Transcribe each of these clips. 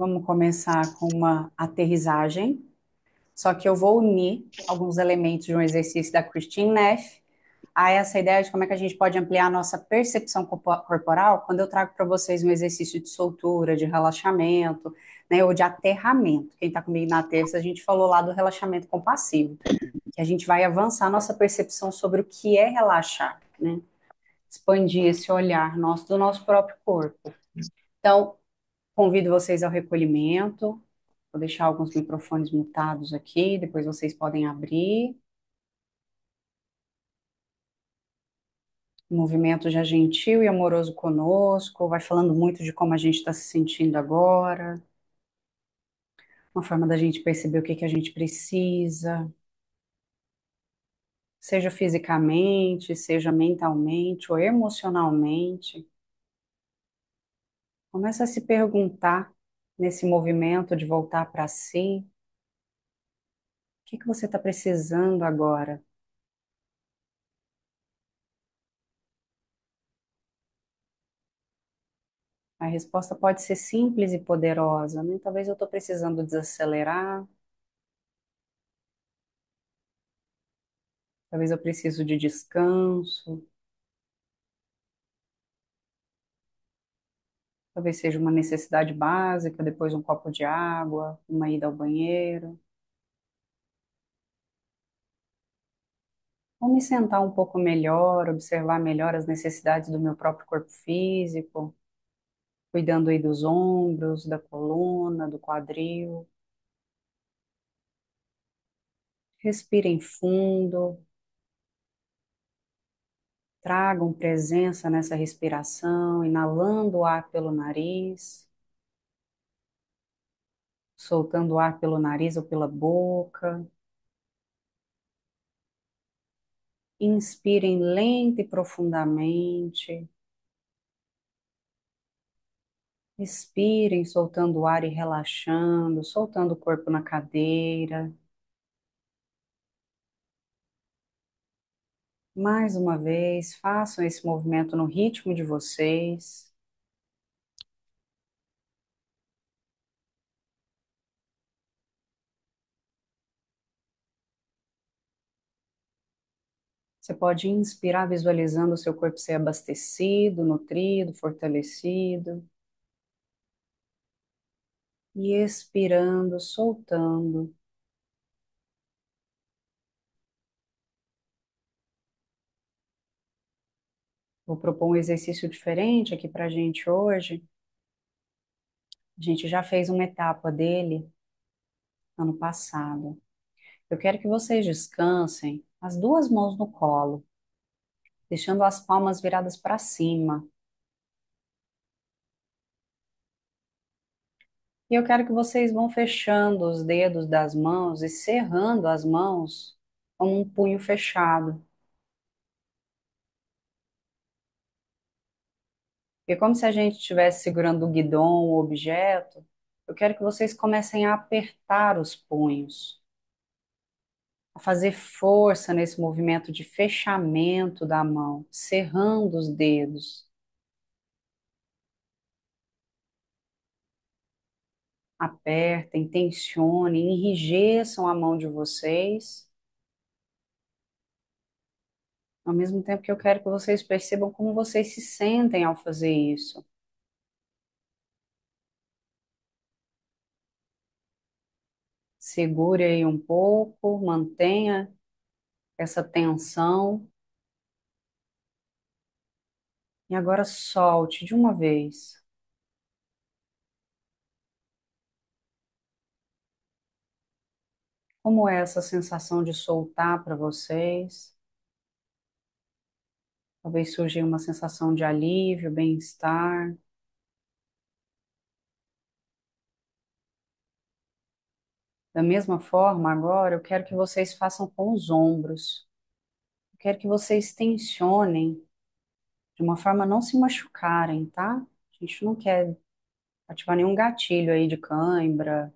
Vamos começar com uma aterrissagem, só que eu vou unir alguns elementos de um exercício da Christine Neff a essa ideia de como é que a gente pode ampliar a nossa percepção corporal quando eu trago para vocês um exercício de soltura, de relaxamento, né, ou de aterramento. Quem está comigo na terça, a gente falou lá do relaxamento compassivo, que a gente vai avançar a nossa percepção sobre o que é relaxar, né? Expandir esse olhar nosso do nosso próprio corpo. Então, convido vocês ao recolhimento. Vou deixar alguns microfones mutados aqui, depois vocês podem abrir. Um movimento já gentil e amoroso conosco, vai falando muito de como a gente está se sentindo agora, uma forma da gente perceber o que que a gente precisa, seja fisicamente, seja mentalmente ou emocionalmente. Começa a se perguntar nesse movimento de voltar para si, o que que você está precisando agora? A resposta pode ser simples e poderosa, né? Talvez eu estou precisando desacelerar, talvez eu preciso de descanso, talvez seja uma necessidade básica, depois um copo de água, uma ida ao banheiro. Vou me sentar um pouco melhor, observar melhor as necessidades do meu próprio corpo físico, cuidando aí dos ombros, da coluna, do quadril. Respirem fundo, tragam presença nessa respiração, inalando o ar pelo nariz, soltando o ar pelo nariz ou pela boca. Inspirem lenta e profundamente. Expirem, soltando o ar e relaxando, soltando o corpo na cadeira. Mais uma vez, façam esse movimento no ritmo de vocês. Você pode inspirar visualizando o seu corpo ser abastecido, nutrido, fortalecido. E expirando, soltando. Vou propor um exercício diferente aqui para a gente hoje. A gente já fez uma etapa dele ano passado. Eu quero que vocês descansem as duas mãos no colo, deixando as palmas viradas para cima. E eu quero que vocês vão fechando os dedos das mãos e cerrando as mãos como um punho fechado. E como se a gente estivesse segurando o guidão, o objeto, eu quero que vocês comecem a apertar os punhos, a fazer força nesse movimento de fechamento da mão, cerrando os dedos. Apertem, tensionem, enrijeçam a mão de vocês, ao mesmo tempo que eu quero que vocês percebam como vocês se sentem ao fazer isso. Segure aí um pouco, mantenha essa tensão e agora solte de uma vez. Como é essa sensação de soltar para vocês? Talvez surja aí uma sensação de alívio, bem-estar. Da mesma forma, agora eu quero que vocês façam com os ombros. Eu quero que vocês tensionem de uma forma a não se machucarem, tá? A gente não quer ativar nenhum gatilho aí de cãibra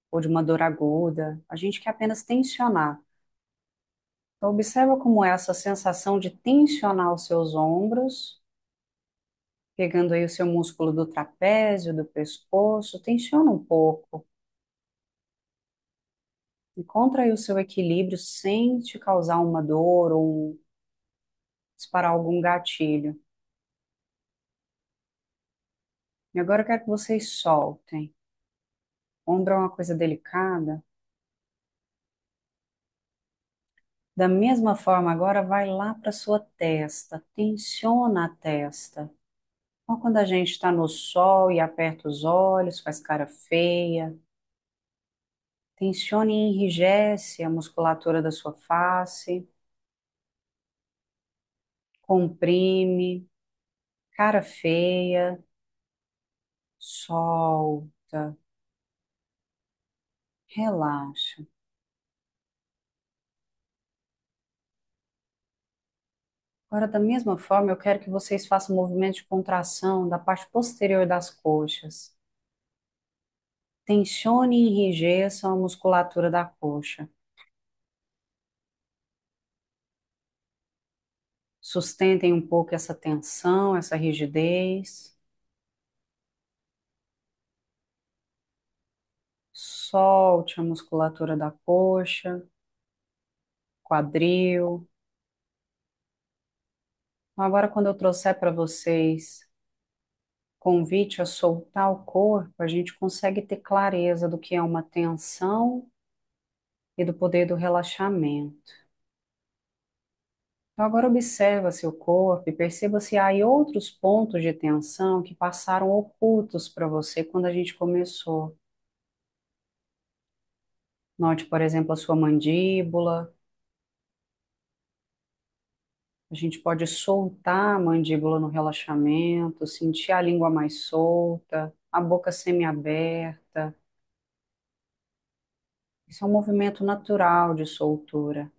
ou de uma dor aguda. A gente quer apenas tensionar. Então, observa como é essa sensação de tensionar os seus ombros Pegando aí o seu músculo do trapézio, do pescoço, tensiona um pouco. Encontra aí o seu equilíbrio sem te causar uma dor ou disparar algum gatilho. E agora eu quero que vocês soltem. Ombro é uma coisa delicada. Da mesma forma, agora vai lá para sua testa, tensiona a testa. Então, quando a gente está no sol e aperta os olhos, faz cara feia, tensione e enrijece a musculatura da sua face, comprime, cara feia, solta, relaxa. Agora, da mesma forma, eu quero que vocês façam um movimento de contração da parte posterior das coxas. Tensione e enrijeça a musculatura da coxa. Sustentem um pouco essa tensão, essa rigidez. Solte a musculatura da coxa, quadril. Agora, quando eu trouxer para vocês convite a soltar o corpo, a gente consegue ter clareza do que é uma tensão e do poder do relaxamento. Então, agora observa seu corpo e perceba se há aí outros pontos de tensão que passaram ocultos para você quando a gente começou. Note, por exemplo, a sua mandíbula. A gente pode soltar a mandíbula no relaxamento, sentir a língua mais solta, a boca semiaberta. Isso é um movimento natural de soltura,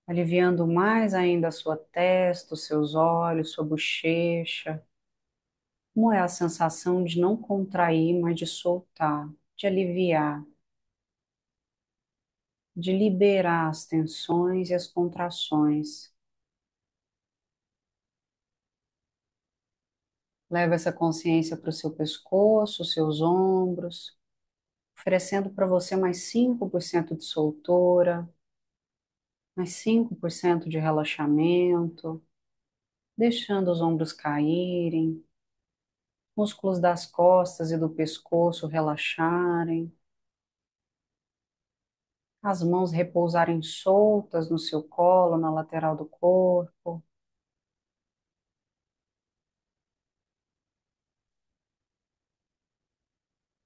aliviando mais ainda a sua testa, os seus olhos, sua bochecha. Como é a sensação de não contrair, mas de soltar, de aliviar, de liberar as tensões e as contrações. Leva essa consciência para o seu pescoço, seus ombros, oferecendo para você mais 5% de soltura, mais 5% de relaxamento, deixando os ombros caírem, músculos das costas e do pescoço relaxarem, as mãos repousarem soltas no seu colo, na lateral do corpo.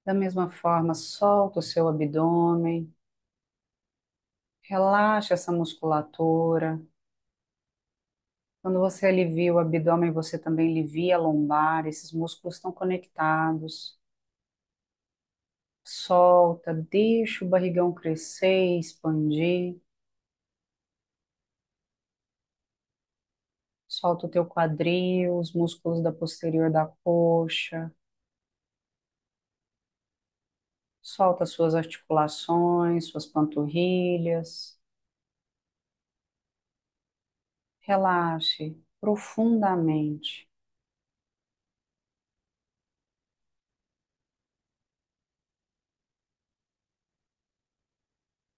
Da mesma forma, solta o seu abdômen, relaxa essa musculatura. Quando você alivia o abdômen, você também alivia a lombar, esses músculos estão conectados. Solta, deixa o barrigão crescer, expandir. Solta o teu quadril, os músculos da posterior da coxa. Solta as suas articulações, suas panturrilhas. Relaxe profundamente.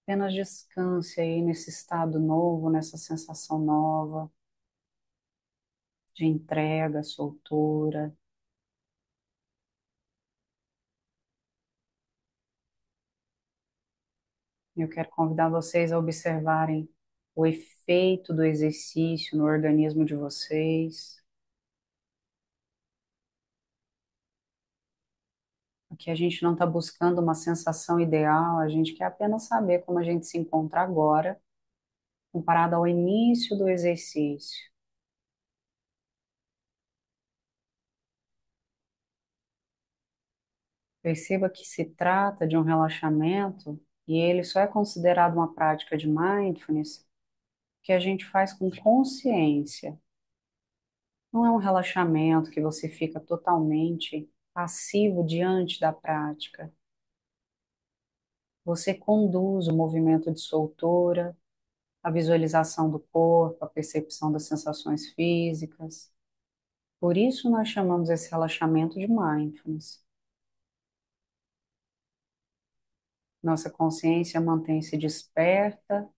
Apenas descanse aí nesse estado novo, nessa sensação nova de entrega, soltura. Eu quero convidar vocês a observarem o efeito do exercício no organismo de vocês. Aqui a gente não está buscando uma sensação ideal, a gente quer apenas saber como a gente se encontra agora, comparado ao início do exercício. Perceba que se trata de um relaxamento e ele só é considerado uma prática de mindfulness que a gente faz com consciência. Não é um relaxamento que você fica totalmente passivo diante da prática. Você conduz o movimento de soltura, a visualização do corpo, a percepção das sensações físicas. Por isso nós chamamos esse relaxamento de mindfulness. Nossa consciência mantém-se desperta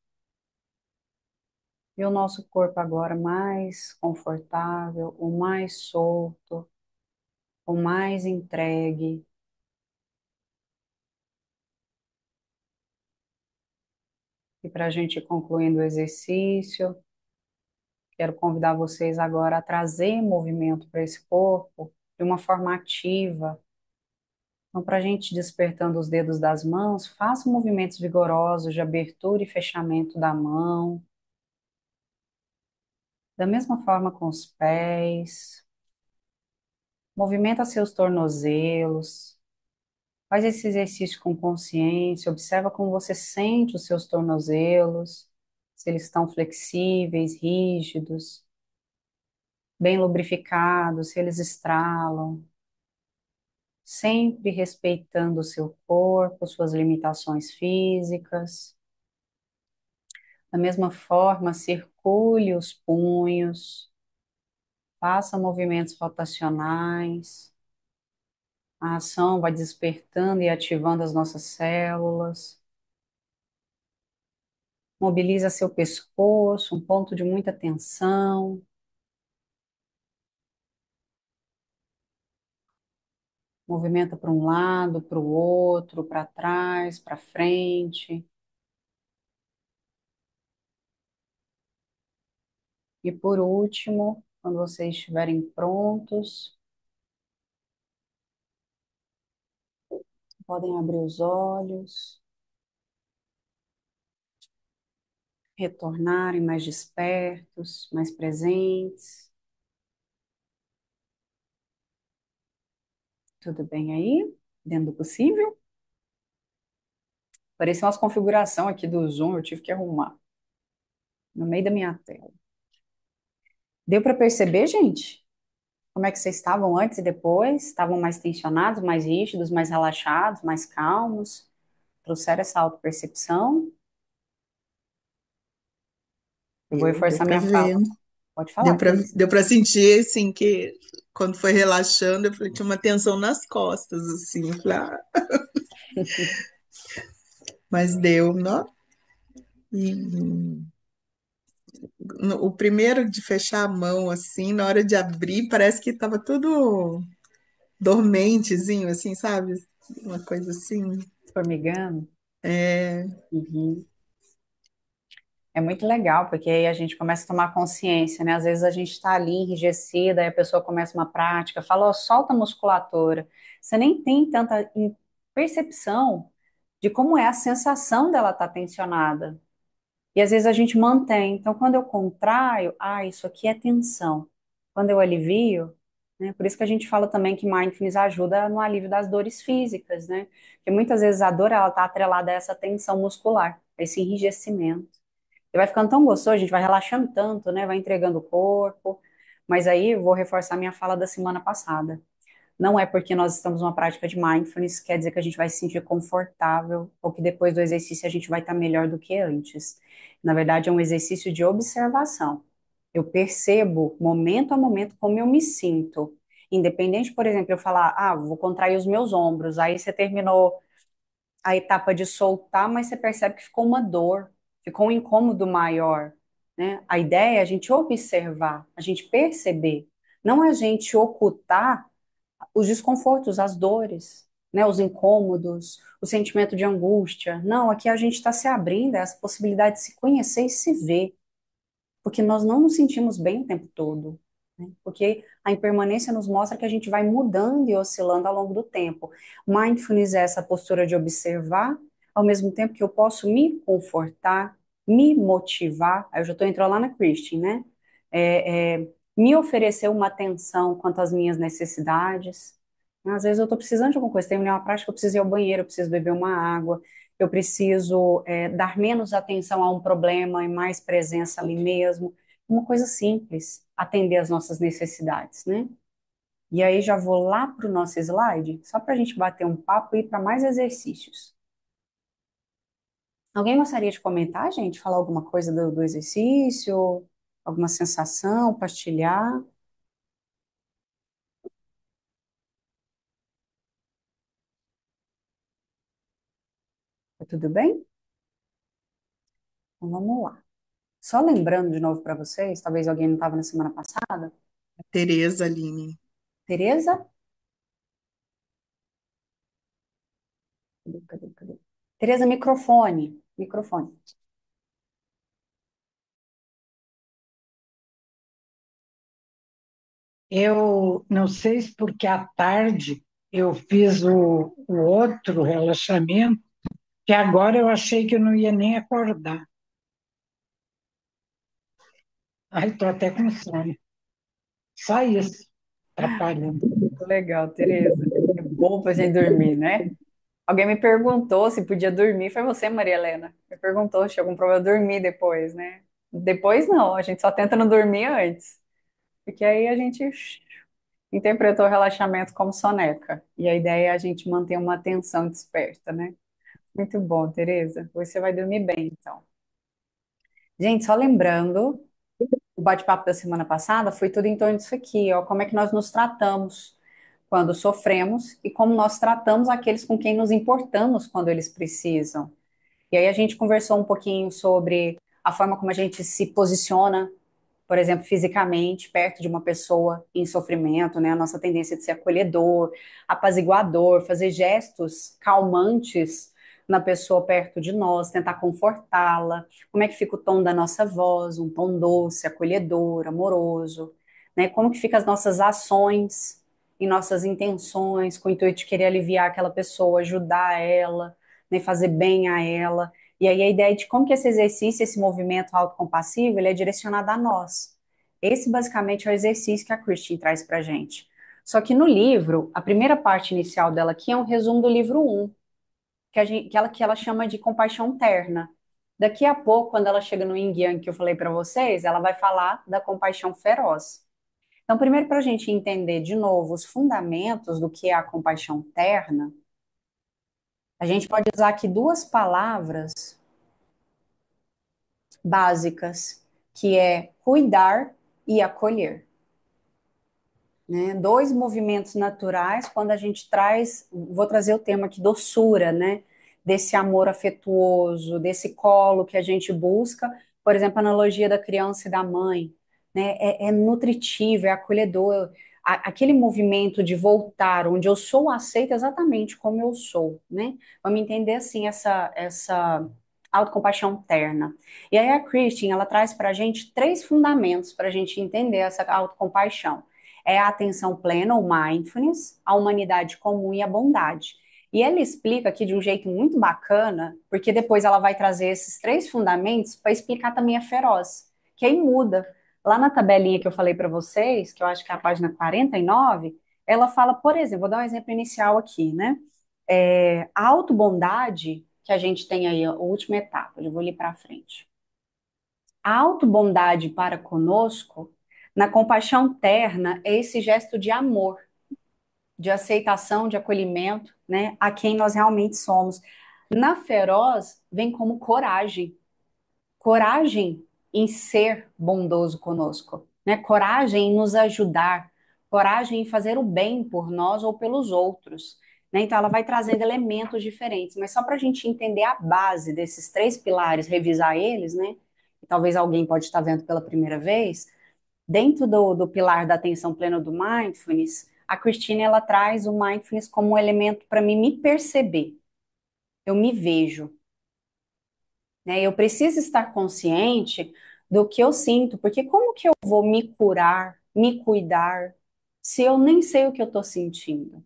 e o nosso corpo agora mais confortável, o mais solto, o mais entregue. E para a gente ir concluindo o exercício, quero convidar vocês agora a trazer movimento para esse corpo de uma forma ativa. Então, para a gente despertando os dedos das mãos, faça movimentos vigorosos de abertura e fechamento da mão. Da mesma forma com os pés. Movimenta seus tornozelos. Faz esse exercício com consciência. Observa como você sente os seus tornozelos, se eles estão flexíveis, rígidos, bem lubrificados, se eles estralam. Sempre respeitando o seu corpo, suas limitações físicas. Da mesma forma, circule os punhos, faça movimentos rotacionais. A ação vai despertando e ativando as nossas células. Mobiliza seu pescoço, um ponto de muita tensão. Movimenta para um lado, para o outro, para trás, para frente. E por último, quando vocês estiverem prontos, podem abrir os olhos, retornarem mais despertos, mais presentes. Tudo bem aí? Dentro do possível? Parecia umas configuração aqui do Zoom, eu tive que arrumar no meio da minha tela. Deu para perceber, gente? Como é que vocês estavam antes e depois? Estavam mais tensionados, mais rígidos, mais relaxados, mais calmos? Trouxeram essa autopercepção? Eu vou Deu reforçar para minha ver, fala. Pode falar, Cris. deu para sentir, assim, que quando foi relaxando, eu falei, tinha uma tensão nas costas, assim, eu falei, ah, mas deu, não? E o primeiro de fechar a mão, assim, na hora de abrir, parece que tava tudo dormentezinho, assim, sabe? Uma coisa assim. Formigando. É, Uhum. É muito legal, porque aí a gente começa a tomar consciência, né? Às vezes a gente está ali enrijecida, aí a pessoa começa uma prática, fala, ó, solta a musculatura. Você nem tem tanta percepção de como é a sensação dela estar tensionada. E às vezes a gente mantém. Então, quando eu contraio, isso aqui é tensão. Quando eu alivio, né? Por isso que a gente fala também que mindfulness ajuda no alívio das dores físicas, né? Porque muitas vezes a dor, ela está atrelada a essa tensão muscular, a esse enrijecimento. E vai ficando tão gostoso, a gente vai relaxando tanto, né? Vai entregando o corpo. Mas aí eu vou reforçar minha fala da semana passada. Não é porque nós estamos numa prática de mindfulness, quer dizer que a gente vai se sentir confortável ou que depois do exercício a gente vai estar melhor do que antes. Na verdade, é um exercício de observação. Eu percebo, momento a momento, como eu me sinto. Independente, por exemplo, eu falar, vou contrair os meus ombros, aí você terminou a etapa de soltar, mas você percebe que ficou uma dor, ficou um incômodo maior, né? A ideia é a gente observar, a gente perceber, não a gente ocultar os desconfortos, as dores, né, os incômodos, o sentimento de angústia. Não, aqui a gente está se abrindo a essa possibilidade de se conhecer e se ver, porque nós não nos sentimos bem o tempo todo, né? Porque a impermanência nos mostra que a gente vai mudando e oscilando ao longo do tempo. Mindfulness é essa postura de observar, ao mesmo tempo que eu posso me confortar, me motivar. Aí eu já estou entrando lá na Christine, né? Me oferecer uma atenção quanto às minhas necessidades. Às vezes eu estou precisando de alguma coisa, terminei uma prática, eu preciso ir ao banheiro, eu preciso beber uma água, eu preciso dar menos atenção a um problema e mais presença ali mesmo. Uma coisa simples, atender às nossas necessidades, né? E aí já vou lá para o nosso slide, só para a gente bater um papo e ir para mais exercícios. Alguém gostaria de comentar, gente? Falar alguma coisa do exercício? Alguma sensação? Partilhar? Tá tudo bem? Então vamos lá. Só lembrando de novo para vocês, talvez alguém não estava na semana passada. Tereza, Aline. Tereza? Cadê? Tereza, microfone. Microfone. Eu não sei se porque à tarde eu fiz o outro relaxamento, que agora eu achei que eu não ia nem acordar. Ai, estou até com sono. Só isso, atrapalhando. Legal, Tereza. É bom para gente dormir, né? Alguém me perguntou se podia dormir. Foi você, Maria Helena. Me perguntou se tinha algum problema dormir depois, né? Depois não, a gente só tenta não dormir antes. Porque aí a gente interpretou o relaxamento como soneca. E a ideia é a gente manter uma atenção desperta, né? Muito bom, Tereza. Hoje você vai dormir bem, então. Gente, só lembrando, o bate-papo da semana passada foi tudo em torno disso aqui, ó, como é que nós nos tratamos quando sofremos e como nós tratamos aqueles com quem nos importamos quando eles precisam. E aí a gente conversou um pouquinho sobre a forma como a gente se posiciona, por exemplo, fisicamente, perto de uma pessoa em sofrimento, né? A nossa tendência de ser acolhedor, apaziguador, fazer gestos calmantes na pessoa perto de nós, tentar confortá-la. Como é que fica o tom da nossa voz, um tom doce, acolhedor, amoroso, né? Como que ficam as nossas ações e nossas intenções com o intuito de querer aliviar aquela pessoa, ajudar ela, né? Fazer bem a ela. E aí a ideia de como que esse exercício, esse movimento autocompassivo, ele é direcionado a nós. Esse basicamente é o exercício que a Christine traz para gente. Só que no livro, a primeira parte inicial dela aqui é um resumo do livro um que ela chama de compaixão terna. Daqui a pouco, quando ela chega no Yin Yang que eu falei para vocês, ela vai falar da compaixão feroz. Então, primeiro, para a gente entender de novo os fundamentos do que é a compaixão terna, a gente pode usar aqui duas palavras básicas, que é cuidar e acolher, né? Dois movimentos naturais quando a gente traz, vou trazer o termo aqui, doçura, né? Desse amor afetuoso, desse colo que a gente busca, por exemplo, a analogia da criança e da mãe, né? É nutritivo, é acolhedor, aquele movimento de voltar, onde eu sou aceita exatamente como eu sou, né? Vamos entender assim essa autocompaixão terna. E aí a Christine, ela traz para a gente três fundamentos para a gente entender essa autocompaixão é a atenção plena, o mindfulness, a humanidade comum e a bondade. E ela explica aqui de um jeito muito bacana, porque depois ela vai trazer esses três fundamentos para explicar também a feroz, que aí muda. Lá na tabelinha que eu falei para vocês, que eu acho que é a página 49, ela fala, por exemplo, vou dar um exemplo inicial aqui, né? A autobondade que a gente tem aí, a última etapa, eu vou ali para frente. A autobondade para conosco, na compaixão terna, é esse gesto de amor, de aceitação, de acolhimento, né, a quem nós realmente somos. Na feroz, vem como coragem, coragem em ser bondoso conosco, né? Coragem em nos ajudar, coragem em fazer o bem por nós ou pelos outros. Né? Então, ela vai trazendo elementos diferentes, mas só para a gente entender a base desses três pilares, revisar eles, né? E talvez alguém pode estar vendo pela primeira vez. Dentro do pilar da atenção plena do mindfulness, a Christine ela traz o mindfulness como um elemento para mim me perceber. Eu me vejo, né? Eu preciso estar consciente do que eu sinto, porque como que eu vou me curar, me cuidar, se eu nem sei o que eu estou sentindo?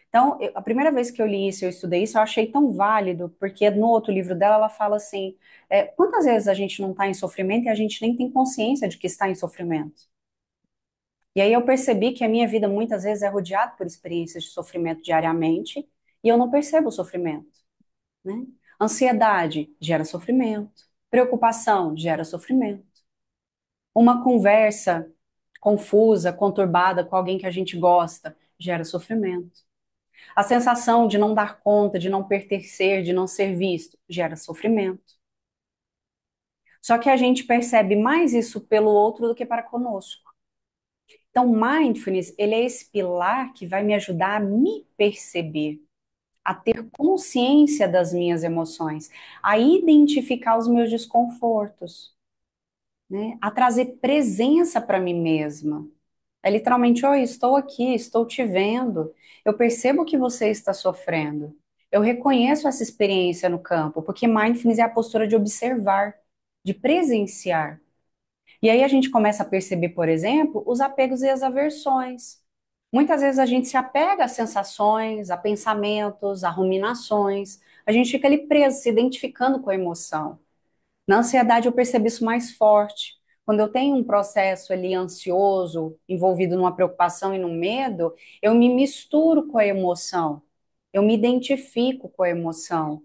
Então, a primeira vez que eu li isso, eu estudei isso, eu achei tão válido, porque no outro livro dela ela fala assim: quantas vezes a gente não está em sofrimento e a gente nem tem consciência de que está em sofrimento? E aí eu percebi que a minha vida muitas vezes é rodeada por experiências de sofrimento diariamente e eu não percebo o sofrimento, né? Ansiedade gera sofrimento, preocupação gera sofrimento. Uma conversa confusa, conturbada com alguém que a gente gosta gera sofrimento. A sensação de não dar conta, de não pertencer, de não ser visto, gera sofrimento. Só que a gente percebe mais isso pelo outro do que para conosco. Então, mindfulness, ele é esse pilar que vai me ajudar a me perceber, a ter consciência das minhas emoções, a identificar os meus desconfortos, né? A trazer presença para mim mesma. É literalmente, oi, estou aqui, estou te vendo. Eu percebo que você está sofrendo. Eu reconheço essa experiência no campo, porque mindfulness é a postura de observar, de presenciar. E aí a gente começa a perceber, por exemplo, os apegos e as aversões. Muitas vezes a gente se apega a sensações, a pensamentos, a ruminações. A gente fica ali preso, se identificando com a emoção. Na ansiedade eu percebo isso mais forte. Quando eu tenho um processo ali ansioso, envolvido numa preocupação e num medo, eu me misturo com a emoção. Eu me identifico com a emoção.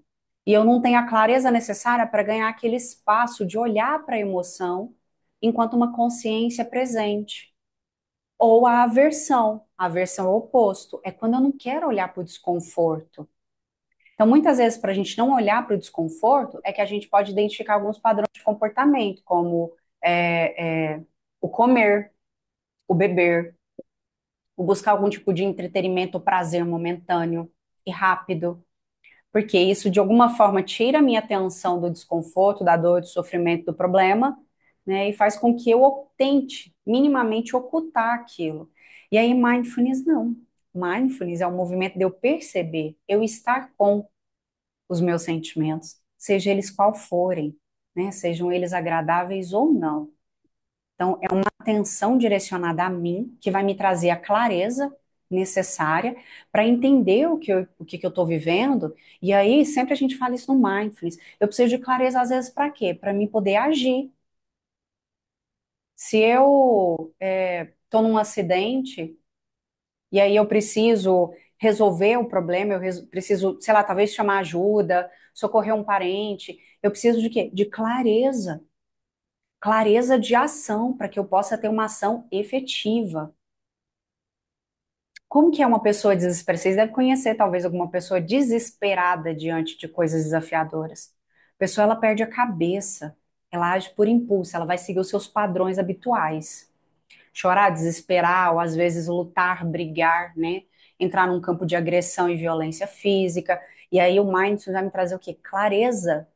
E eu não tenho a clareza necessária para ganhar aquele espaço de olhar para a emoção enquanto uma consciência presente. Ou a aversão é o oposto, é quando eu não quero olhar para o desconforto. Então, muitas vezes, para a gente não olhar para o desconforto, é que a gente pode identificar alguns padrões de comportamento, como o comer, o beber, o buscar algum tipo de entretenimento ou prazer momentâneo e rápido, porque isso, de alguma forma, tira a minha atenção do desconforto, da dor, do sofrimento, do problema, né, e faz com que eu tente minimamente ocultar aquilo. E aí, mindfulness não. Mindfulness é um movimento de eu perceber, eu estar com os meus sentimentos, seja eles qual forem, né? Sejam eles agradáveis ou não. Então, é uma atenção direcionada a mim que vai me trazer a clareza necessária para entender o que eu estou vivendo. E aí, sempre a gente fala isso no mindfulness. Eu preciso de clareza, às vezes, para quê? Para mim poder agir. Se eu estou num acidente e aí eu preciso resolver o problema, preciso, sei lá, talvez chamar ajuda, socorrer um parente. Eu preciso de quê? De clareza. Clareza de ação, para que eu possa ter uma ação efetiva. Como que é uma pessoa desesperada? Vocês devem conhecer, talvez, alguma pessoa desesperada diante de coisas desafiadoras. A pessoa, ela perde a cabeça, ela age por impulso, ela vai seguir os seus padrões habituais. Chorar, desesperar, ou às vezes lutar, brigar, né? Entrar num campo de agressão e violência física. E aí o mindfulness vai me trazer o quê? Clareza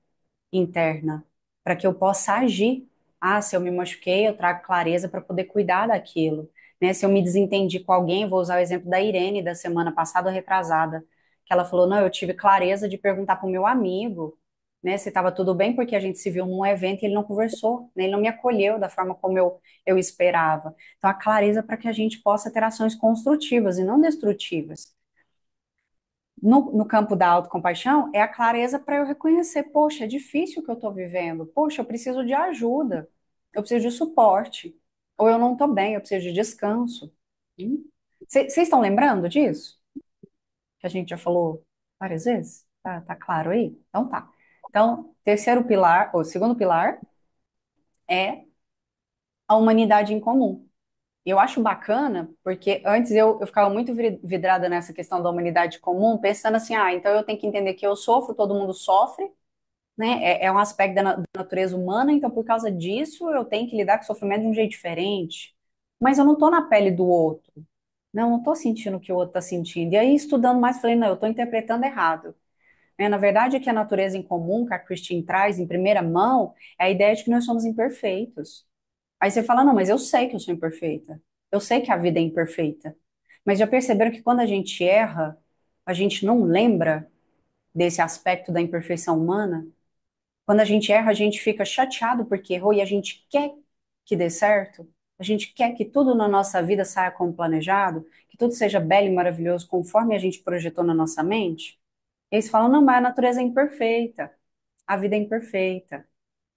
interna, para que eu possa agir. Ah, se eu me machuquei, eu trago clareza para poder cuidar daquilo. Né? Se eu me desentendi com alguém, vou usar o exemplo da Irene da semana passada ou retrasada, que ela falou: não, eu tive clareza de perguntar para o meu amigo, né, se estava tudo bem, porque a gente se viu num evento e ele não conversou, né, ele não me acolheu da forma como eu esperava. Então, a clareza para que a gente possa ter ações construtivas e não destrutivas. No campo da autocompaixão, é a clareza para eu reconhecer, poxa, é difícil o que eu estou vivendo, poxa, eu preciso de ajuda, eu preciso de suporte, ou eu não estou bem, eu preciso de descanso. Vocês estão lembrando disso? Que a gente já falou várias vezes? Tá claro aí? Então tá. Então, terceiro pilar, ou segundo pilar, é a humanidade em comum. Eu acho bacana, porque antes eu ficava muito vidrada nessa questão da humanidade comum, pensando assim, ah, então eu tenho que entender que eu sofro, todo mundo sofre, né? É um aspecto da natureza humana, então por causa disso eu tenho que lidar com o sofrimento de um jeito diferente. Mas eu não tô na pele do outro. Não tô sentindo o que o outro tá sentindo. E aí, estudando mais, falei, não, eu tô interpretando errado. Na verdade, o que a natureza em comum, que a Christine traz em primeira mão, é a ideia de que nós somos imperfeitos. Aí você fala, não, mas eu sei que eu sou imperfeita. Eu sei que a vida é imperfeita. Mas já perceberam que quando a gente erra, a gente não lembra desse aspecto da imperfeição humana? Quando a gente erra, a gente fica chateado porque errou e a gente quer que dê certo. A gente quer que tudo na nossa vida saia como planejado, que tudo seja belo e maravilhoso conforme a gente projetou na nossa mente. E eles falam, não, mas a natureza é imperfeita, a vida é imperfeita.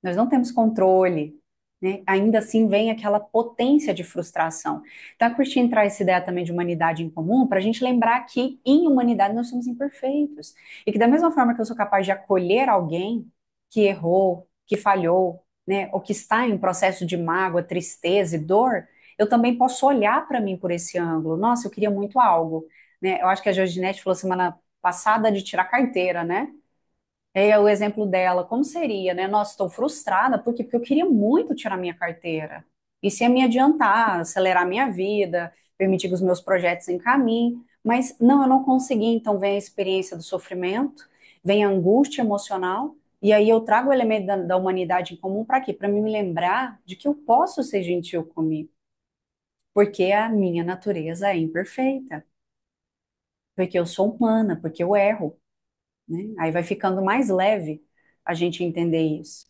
Nós não temos controle, né? Ainda assim vem aquela potência de frustração. Então a Christine traz essa ideia também de humanidade em comum para a gente lembrar que em humanidade nós somos imperfeitos e que da mesma forma que eu sou capaz de acolher alguém que errou, que falhou, né, ou que está em um processo de mágoa, tristeza e dor, eu também posso olhar para mim por esse ângulo. Nossa, eu queria muito algo. né? Eu acho que a Georginete falou semana passada de tirar carteira, né? É o exemplo dela, como seria, né? Nossa, estou frustrada, porque eu queria muito tirar minha carteira. Isso ia me adiantar, acelerar minha vida, permitir que os meus projetos encaminhem. Mas não, eu não consegui. Então vem a experiência do sofrimento, vem a angústia emocional, e aí eu trago o elemento da humanidade em comum para quê? Para me lembrar de que eu posso ser gentil comigo, porque a minha natureza é imperfeita, porque eu sou humana, porque eu erro, né? Aí vai ficando mais leve a gente entender isso.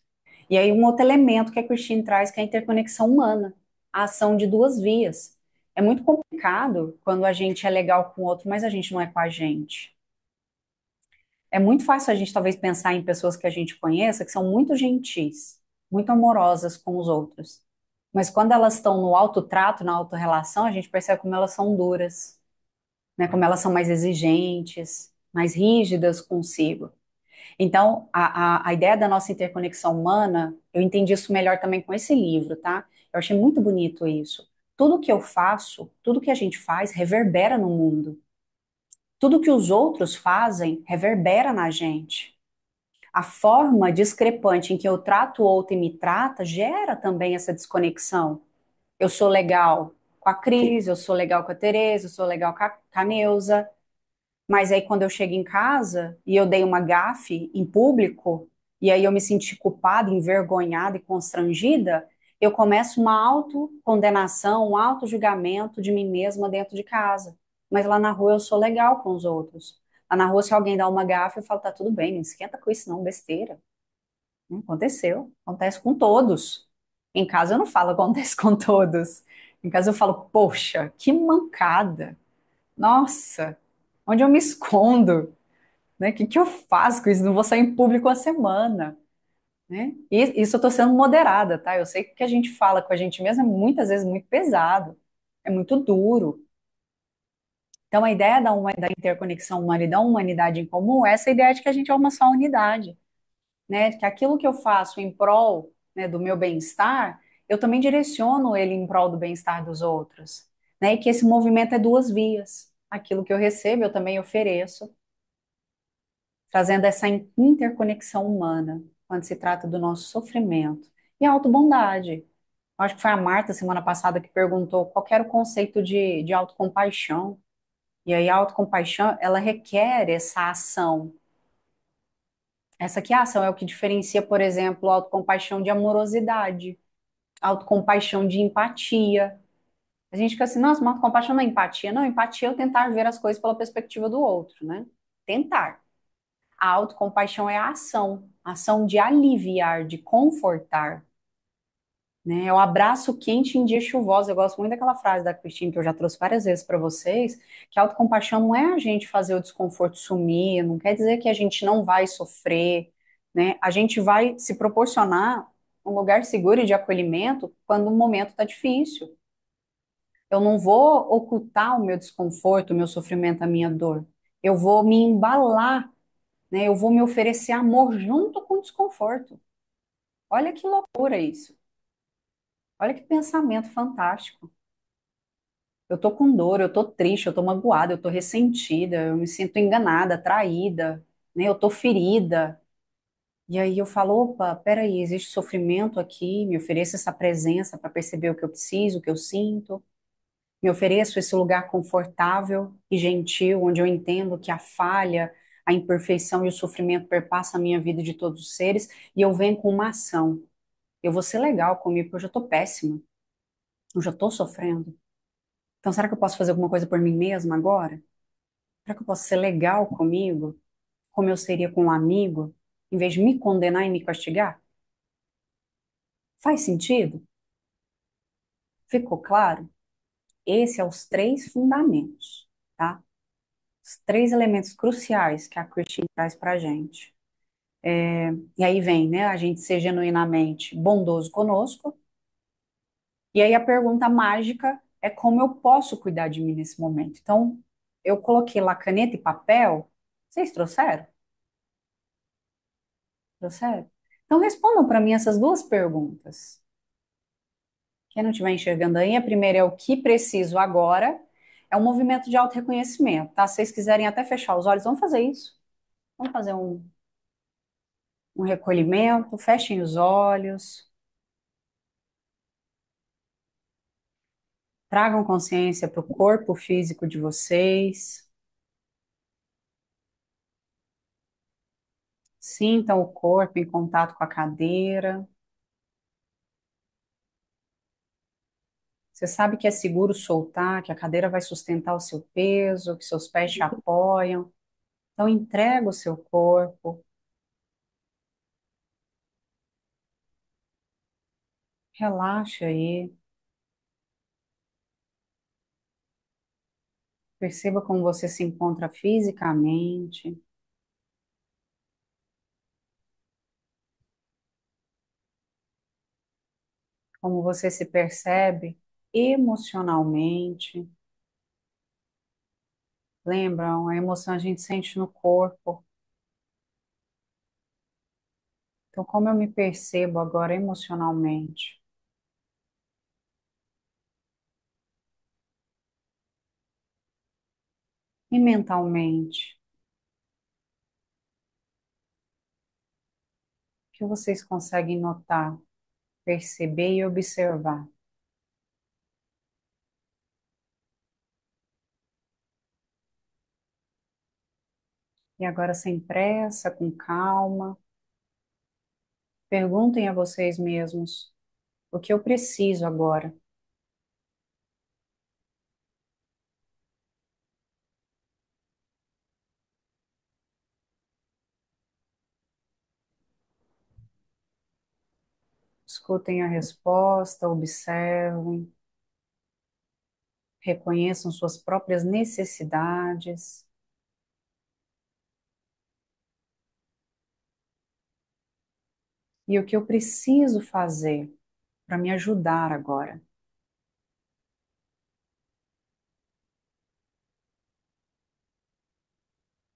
E aí um outro elemento que a Christine traz, que é a interconexão humana, a ação de duas vias. É muito complicado quando a gente é legal com o outro, mas a gente não é com a gente. É muito fácil a gente talvez pensar em pessoas que a gente conheça que são muito gentis, muito amorosas com os outros. Mas quando elas estão no autotrato, na autorrelação, a gente percebe como elas são duras, né? Como elas são mais exigentes, mais rígidas consigo. Então, a ideia da nossa interconexão humana, eu entendi isso melhor também com esse livro, tá? Eu achei muito bonito isso. Tudo que eu faço, tudo que a gente faz, reverbera no mundo. Tudo que os outros fazem, reverbera na gente. A forma discrepante em que eu trato o outro e me trata gera também essa desconexão. Eu sou legal com a Cris, eu sou legal com a Tereza, eu sou legal com a Neuza, mas aí quando eu chego em casa e eu dei uma gafe em público, e aí eu me senti culpada, envergonhada e constrangida, eu começo uma autocondenação, um auto-julgamento de mim mesma dentro de casa. Mas lá na rua eu sou legal com os outros. Lá na rua, se alguém dá uma gafe, eu falo, tá tudo bem, não esquenta com isso não, besteira. Aconteceu, acontece com todos. Em casa eu não falo acontece com todos. Em casa eu falo, poxa, que mancada. Nossa, onde eu me escondo? Né? O que que eu faço com isso? Não vou sair em público uma semana, né? E isso eu estou sendo moderada, tá? Eu sei que o que a gente fala com a gente mesmo é muitas vezes muito pesado, é muito duro. Então, a ideia da interconexão humana e da humanidade em comum é essa ideia de que a gente é uma só unidade, né? Que aquilo que eu faço em prol, né, do meu bem-estar, eu também direciono ele em prol do bem-estar dos outros, né? E que esse movimento é duas vias. Aquilo que eu recebo, eu também ofereço, trazendo essa interconexão humana quando se trata do nosso sofrimento. E a autobondade. Acho que foi a Marta, semana passada, que perguntou qual que era o conceito de autocompaixão. E aí, a autocompaixão, ela requer essa ação. Essa aqui, a ação é o que diferencia, por exemplo, a autocompaixão de amorosidade, a autocompaixão de empatia. A gente fica assim, nossa, mas autocompaixão não é empatia. Não, empatia é eu tentar ver as coisas pela perspectiva do outro, né? Tentar. A autocompaixão é a ação de aliviar, de confortar, né? É o abraço quente em dia chuvoso. Eu gosto muito daquela frase da Cristina que eu já trouxe várias vezes para vocês, que a autocompaixão não é a gente fazer o desconforto sumir, não quer dizer que a gente não vai sofrer, né? A gente vai se proporcionar um lugar seguro e de acolhimento quando o momento está difícil. Eu não vou ocultar o meu desconforto, o meu sofrimento, a minha dor. Eu vou me embalar, né? Eu vou me oferecer amor junto com o desconforto. Olha que loucura isso. Olha que pensamento fantástico. Eu tô com dor, eu tô triste, eu tô magoada, eu tô ressentida, eu me sinto enganada, traída, né? Eu tô ferida. E aí eu falo, opa, peraí, existe sofrimento aqui, me ofereço essa presença para perceber o que eu preciso, o que eu sinto. Me ofereço esse lugar confortável e gentil, onde eu entendo que a falha, a imperfeição e o sofrimento perpassam a minha vida de todos os seres, e eu venho com uma ação. Eu vou ser legal comigo, porque eu já tô péssima, eu já tô sofrendo. Então, será que eu posso fazer alguma coisa por mim mesma agora? Será que eu posso ser legal comigo, como eu seria com um amigo, em vez de me condenar e me castigar? Faz sentido? Ficou claro? Esses são os três fundamentos, tá? Os três elementos cruciais que a Christine traz pra gente. E aí vem, né, a gente ser genuinamente bondoso conosco. E aí a pergunta mágica é como eu posso cuidar de mim nesse momento. Então, eu coloquei lá caneta e papel. Vocês trouxeram? Trouxeram? Então, respondam para mim essas duas perguntas. Quem não estiver enxergando aí, a primeira é o que preciso agora. É um movimento de autorreconhecimento, tá? Se vocês quiserem até fechar os olhos, vamos fazer isso. Vamos fazer um recolhimento, fechem os olhos, tragam consciência para o corpo físico de vocês, sintam o corpo em contato com a cadeira. Você sabe que é seguro soltar, que a cadeira vai sustentar o seu peso, que seus pés te apoiam. Então, entrega o seu corpo, relaxa aí, perceba como você se encontra fisicamente, como você se percebe emocionalmente. Lembram, a emoção a gente sente no corpo. Então, como eu me percebo agora emocionalmente e mentalmente? O que vocês conseguem notar, perceber e observar? E agora, sem pressa, com calma, perguntem a vocês mesmos o que eu preciso agora. Escutem a resposta, observem, reconheçam suas próprias necessidades. E o que eu preciso fazer para me ajudar agora?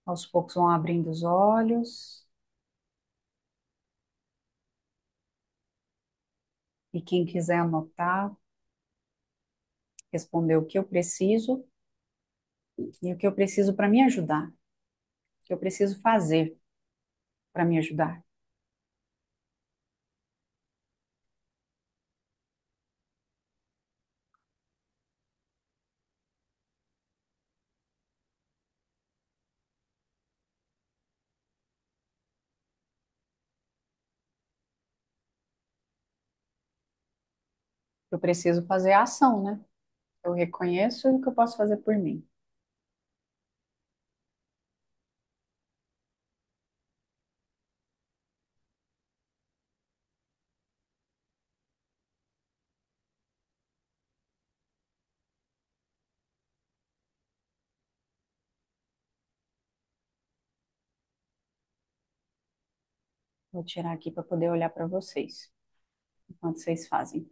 Aos poucos vão abrindo os olhos. E quem quiser anotar, responder o que eu preciso e o que eu preciso para me ajudar. O que eu preciso fazer para me ajudar. Eu preciso fazer a ação, né? Eu reconheço o que eu posso fazer por mim. Vou tirar aqui para poder olhar para vocês, enquanto vocês fazem.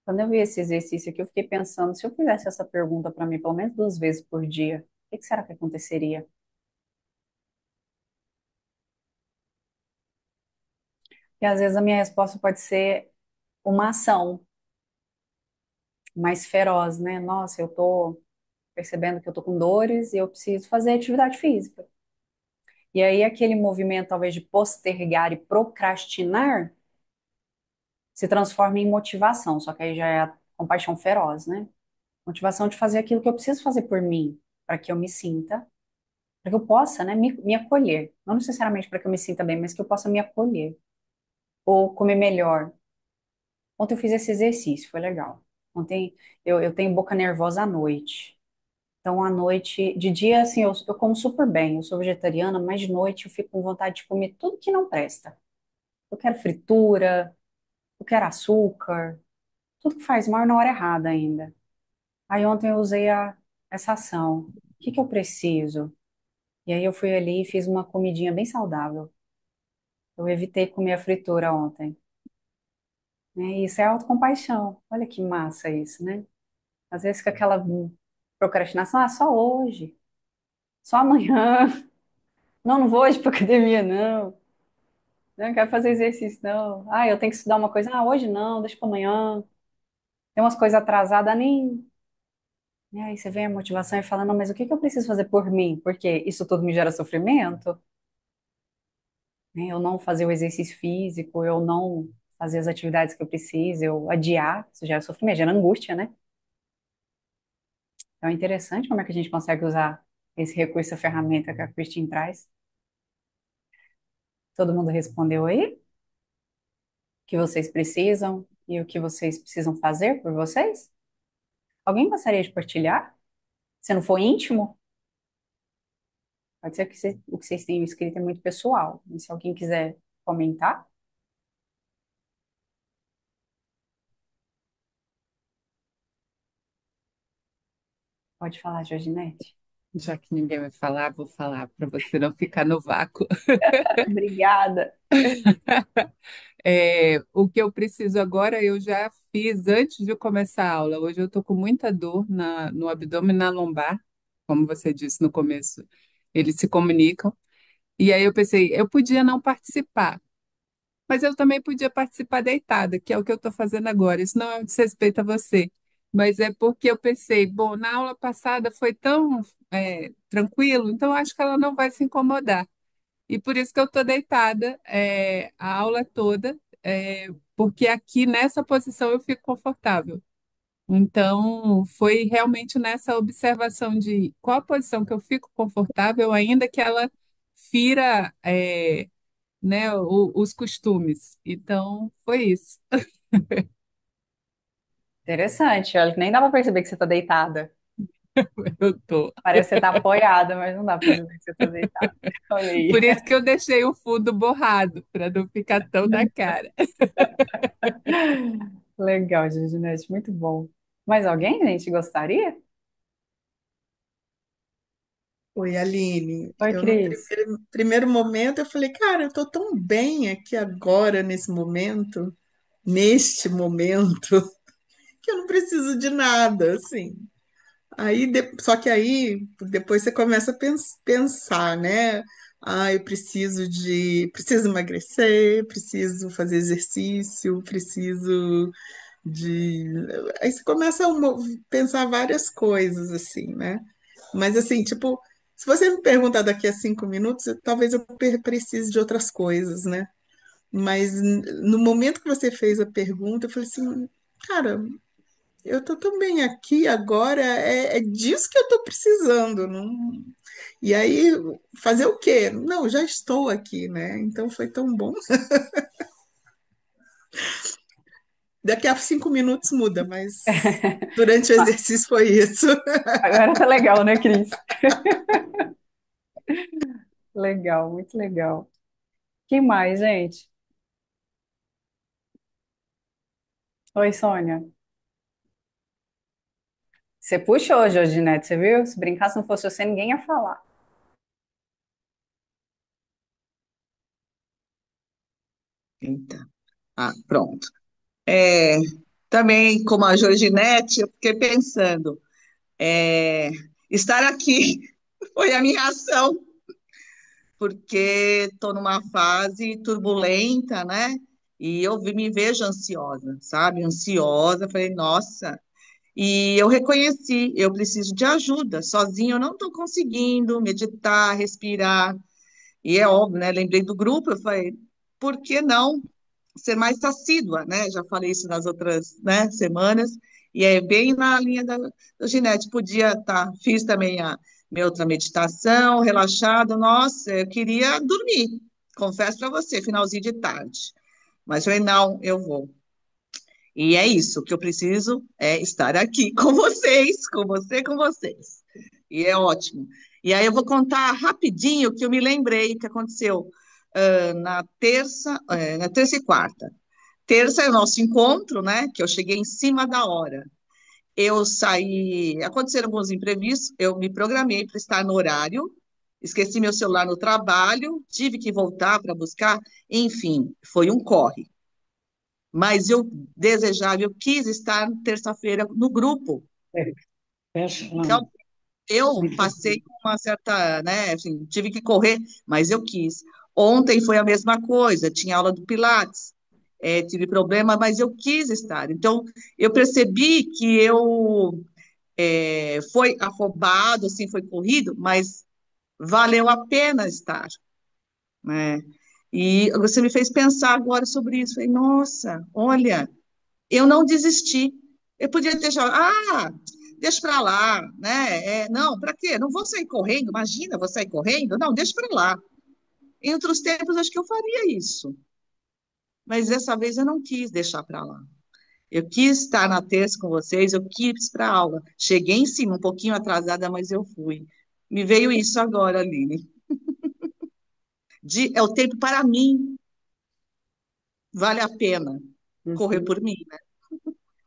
Quando eu vi esse exercício aqui, eu fiquei pensando, se eu fizesse essa pergunta para mim pelo menos 2 vezes por dia, o que será que aconteceria? E às vezes a minha resposta pode ser uma ação mais feroz, né? Nossa, eu tô percebendo que eu tô com dores e eu preciso fazer atividade física. E aí aquele movimento, talvez, de postergar e procrastinar, se transforma em motivação, só que aí já é a compaixão feroz, né? Motivação de fazer aquilo que eu preciso fazer por mim, para que eu me sinta, para que eu possa, né, me acolher. Não necessariamente para que eu me sinta bem, mas que eu possa me acolher. Ou comer melhor. Ontem eu fiz esse exercício, foi legal. Ontem eu tenho boca nervosa à noite. Então, à noite, de dia, assim, eu como super bem. Eu sou vegetariana, mas de noite eu fico com vontade de comer tudo que não presta. Eu quero fritura, eu quero açúcar, tudo que faz mal na hora errada ainda. Aí ontem eu usei essa ação. O que que eu preciso? E aí eu fui ali e fiz uma comidinha bem saudável. Eu evitei comer a fritura ontem. Né? Isso é autocompaixão. Olha que massa isso, né? Às vezes com aquela procrastinação, ah, só hoje, só amanhã. Não, não vou hoje pra academia, não. Não quero fazer exercício, não. Ah, eu tenho que estudar uma coisa. Ah, hoje não, deixa pra amanhã. Tem umas coisas atrasadas, nem. E aí você vem a motivação e fala, não, mas o que que eu preciso fazer por mim? Porque isso tudo me gera sofrimento, né? Eu não fazer o exercício físico, eu não fazer as atividades que eu preciso, eu adiar, isso gera sofrimento, gera angústia, né? Então é interessante como é que a gente consegue usar esse recurso, essa ferramenta que a Christine traz. Todo mundo respondeu aí? O que vocês precisam e o que vocês precisam fazer por vocês? Alguém gostaria de partilhar? Se não for íntimo, pode ser que o que vocês tenham escrito é muito pessoal. E se alguém quiser comentar, pode falar, Georginete. Já que ninguém vai falar, vou falar para você não ficar no vácuo. Obrigada. O que eu preciso agora, eu já fiz antes de começar a aula. Hoje eu estou com muita dor no abdômen e na lombar, como você disse no começo. Eles se comunicam. E aí eu pensei, eu podia não participar, mas eu também podia participar deitada, que é o que eu estou fazendo agora. Isso não é um desrespeito a você, mas é porque eu pensei, bom, na aula passada foi tão tranquilo, então eu acho que ela não vai se incomodar. E por isso que eu estou deitada a aula toda, porque aqui nessa posição eu fico confortável. Então, foi realmente nessa observação de qual a posição que eu fico confortável, ainda que ela fira, né, os costumes. Então, foi isso. Interessante. Olha, que nem dá pra perceber que você tá deitada. Eu tô. Parece que você tá apoiada, mas não dá pra perceber que você tá deitada. Olha aí. Por isso que eu deixei o fundo borrado, para não ficar tão na cara. Legal, Georginete, muito bom. Mais alguém, gente, gostaria? Oi, Aline. Oi, Eu no Cris. primeiro momento eu falei, cara, eu tô tão bem aqui agora neste momento, que eu não preciso de nada, assim. Só que aí depois você começa a pensar, né? Ah, preciso emagrecer, preciso fazer exercício, preciso de. Aí você começa a pensar várias coisas, assim, né? Mas assim, tipo, se você me perguntar daqui a 5 minutos, talvez eu precise de outras coisas, né? Mas no momento que você fez a pergunta, eu falei assim, cara, eu tô tão bem aqui agora, é disso que eu tô precisando, não... E aí, fazer o quê? Não, já estou aqui, né? Então foi tão bom. Daqui a 5 minutos muda, mas durante o exercício foi isso. Agora tá legal, né, Cris? Legal, muito legal. Quem mais, gente? Oi, Sônia. Você puxou, Georginete, você viu? Se brincar, se não fosse você, ninguém ia falar. Então, pronto. É, também, como a Georginete, eu fiquei pensando, é, estar aqui foi a minha ação, porque estou numa fase turbulenta, né? E me vejo ansiosa, sabe? Ansiosa, falei, nossa. E eu reconheci, eu preciso de ajuda. Sozinho eu não estou conseguindo meditar, respirar. E é óbvio, né? Lembrei do grupo, eu falei, por que não ser mais assídua, né? Já falei isso nas outras, né, semanas, e é bem na linha da Ginete. Podia estar, fiz também a minha outra meditação, relaxada. Nossa, eu queria dormir, confesso para você, finalzinho de tarde. Mas eu falei, não, eu vou. E é isso, o que eu preciso é estar aqui com vocês, com você, com vocês. E é ótimo. E aí eu vou contar rapidinho que eu me lembrei que aconteceu na terça e quarta. Terça é o nosso encontro, né? Que eu cheguei em cima da hora. Eu saí, aconteceram alguns imprevistos, eu me programei para estar no horário, esqueci meu celular no trabalho, tive que voltar para buscar, enfim, foi um corre. Mas eu desejava, eu quis estar terça-feira no grupo. Fecha lá. Então, Eu Muito passei bem. com uma certa, né, assim, tive que correr, mas eu quis. Ontem foi a mesma coisa, tinha aula do Pilates, tive problema, mas eu quis estar. Então, eu percebi que foi afobado, assim, foi corrido, mas valeu a pena estar, né? E você me fez pensar agora sobre isso. Falei, nossa, olha, eu não desisti. Eu podia ter falado, deixa para lá, né? Não, para quê? Não vou sair correndo, imagina, vou sair correndo? Não, deixa para lá. Em outros tempos, acho que eu faria isso, mas dessa vez eu não quis deixar para lá. Eu quis estar na terça com vocês, eu quis ir para a aula. Cheguei em cima, um pouquinho atrasada, mas eu fui. Me veio isso agora, Aline. É o tempo para mim, vale a pena correr Uhum. por mim, né?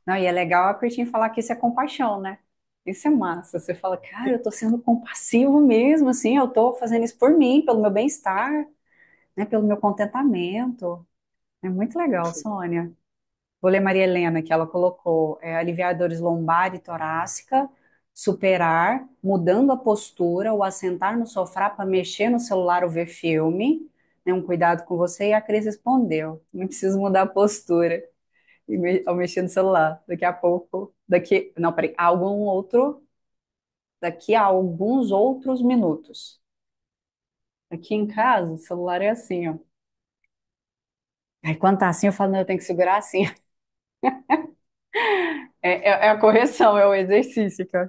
Não, e é legal a Cristina falar que isso é compaixão, né? Isso é massa. Você fala, cara, eu tô sendo compassivo mesmo, assim, eu tô fazendo isso por mim, pelo meu bem-estar, né? Pelo meu contentamento. É muito legal, Sônia. Vou ler Maria Helena, que ela colocou, aliviar dores lombar e torácica, superar, mudando a postura, ou assentar no sofá para mexer no celular ou ver filme, né? Um cuidado com você. E a Cris respondeu, não preciso mudar a postura ao mexer no celular. Não, peraí, daqui a alguns outros minutos. Aqui em casa, o celular é assim, ó. Aí quando tá assim, eu falo, não, eu tenho que segurar assim. É a correção, é o exercício que eu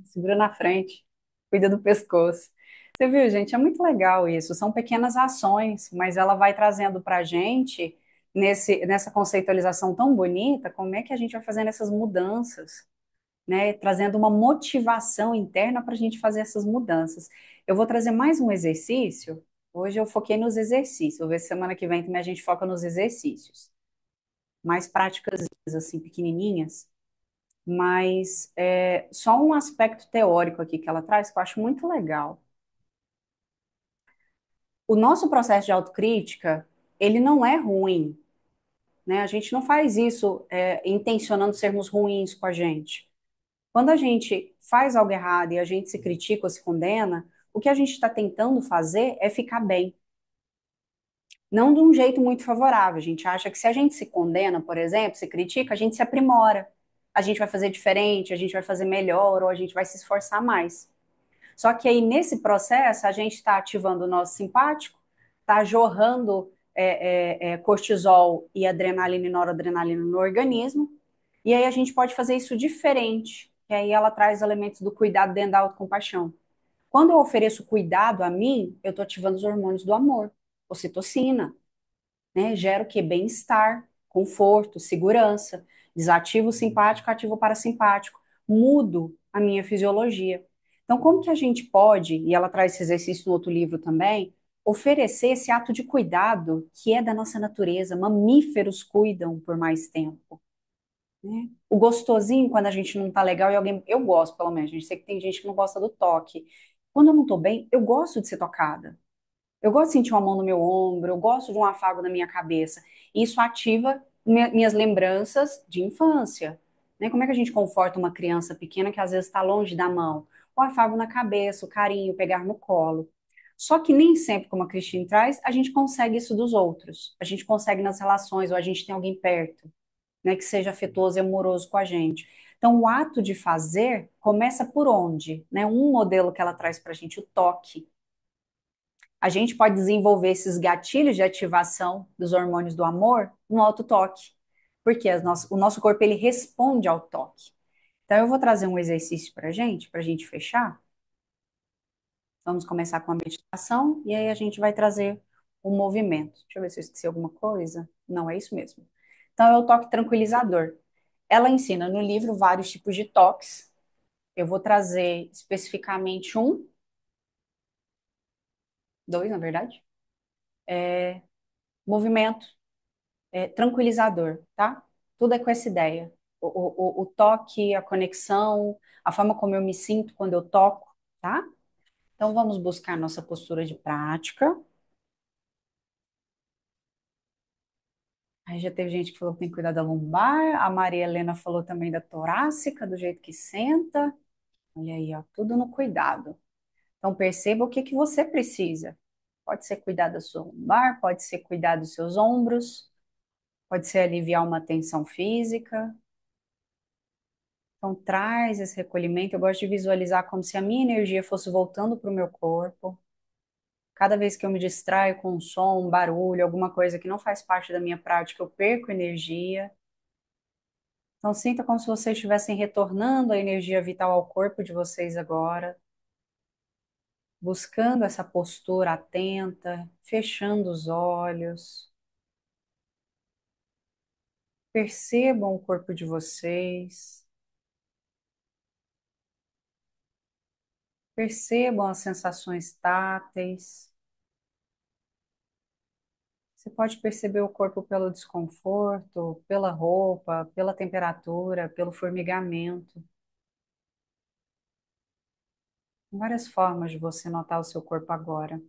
segura na frente, cuida do pescoço. Você viu, gente? É muito legal isso. São pequenas ações, mas ela vai trazendo para a gente, nessa conceitualização tão bonita, como é que a gente vai fazendo essas mudanças, né? Trazendo uma motivação interna para a gente fazer essas mudanças. Eu vou trazer mais um exercício. Hoje eu foquei nos exercícios. Vou ver se semana que vem também a gente foca nos exercícios. Mais práticas, assim, pequenininhas, mas só um aspecto teórico aqui que ela traz que eu acho muito legal. O nosso processo de autocrítica, ele não é ruim, né? A gente não faz isso intencionando sermos ruins com a gente. Quando a gente faz algo errado e a gente se critica ou se condena, o que a gente está tentando fazer é ficar bem. Não de um jeito muito favorável. A gente acha que se a gente se condena, por exemplo, se critica, a gente se aprimora. A gente vai fazer diferente, a gente vai fazer melhor ou a gente vai se esforçar mais. Só que aí, nesse processo, a gente está ativando o nosso simpático, está jorrando cortisol e adrenalina e noradrenalina no organismo, e aí a gente pode fazer isso diferente. E aí ela traz elementos do cuidado dentro da autocompaixão. Quando eu ofereço cuidado a mim, eu estou ativando os hormônios do amor, ocitocina, né? Gera o quê? Bem-estar, conforto, segurança. Desativo o simpático, ativo o parasimpático. Mudo a minha fisiologia. Então, como que a gente pode, e ela traz esse exercício no outro livro também, oferecer esse ato de cuidado que é da nossa natureza? Mamíferos cuidam por mais tempo, né? O gostosinho, quando a gente não tá legal e alguém. Eu gosto, pelo menos. A gente sei que tem gente que não gosta do toque. Quando eu não tô bem, eu gosto de ser tocada. Eu gosto de sentir uma mão no meu ombro, eu gosto de um afago na minha cabeça. Isso ativa minhas lembranças de infância. Né? Como é que a gente conforta uma criança pequena que às vezes está longe da mão? O afago na cabeça, o carinho, pegar no colo. Só que nem sempre, como a Cristina traz, a gente consegue isso dos outros. A gente consegue nas relações, ou a gente tem alguém perto, né, que seja afetuoso e amoroso com a gente. Então, o ato de fazer começa por onde? Né? Um modelo que ela traz para a gente, o toque. A gente pode desenvolver esses gatilhos de ativação dos hormônios do amor no autotoque, porque o nosso corpo ele responde ao toque. Então, eu vou trazer um exercício para a gente fechar. Vamos começar com a meditação e aí a gente vai trazer um movimento. Deixa eu ver se eu esqueci alguma coisa. Não, é isso mesmo. Então, é o toque tranquilizador. Ela ensina no livro vários tipos de toques. Eu vou trazer especificamente dois, na verdade. Movimento tranquilizador, tá? Tudo é com essa ideia. O toque, a conexão, a forma como eu me sinto quando eu toco, tá? Então vamos buscar nossa postura de prática. Aí já teve gente que falou que tem que cuidar da lombar, a Maria Helena falou também da torácica, do jeito que senta. Olha aí, ó, tudo no cuidado. Então perceba o que que você precisa. Pode ser cuidar da sua lombar, pode ser cuidar dos seus ombros, pode ser aliviar uma tensão física. Então traz esse recolhimento. Eu gosto de visualizar como se a minha energia fosse voltando para o meu corpo. Cada vez que eu me distraio com um som, um barulho, alguma coisa que não faz parte da minha prática, eu perco energia. Então sinta como se vocês estivessem retornando a energia vital ao corpo de vocês agora, buscando essa postura atenta, fechando os olhos. Percebam o corpo de vocês, percebam as sensações táteis. Você pode perceber o corpo pelo desconforto, pela roupa, pela temperatura, pelo formigamento. Tem várias formas de você notar o seu corpo agora.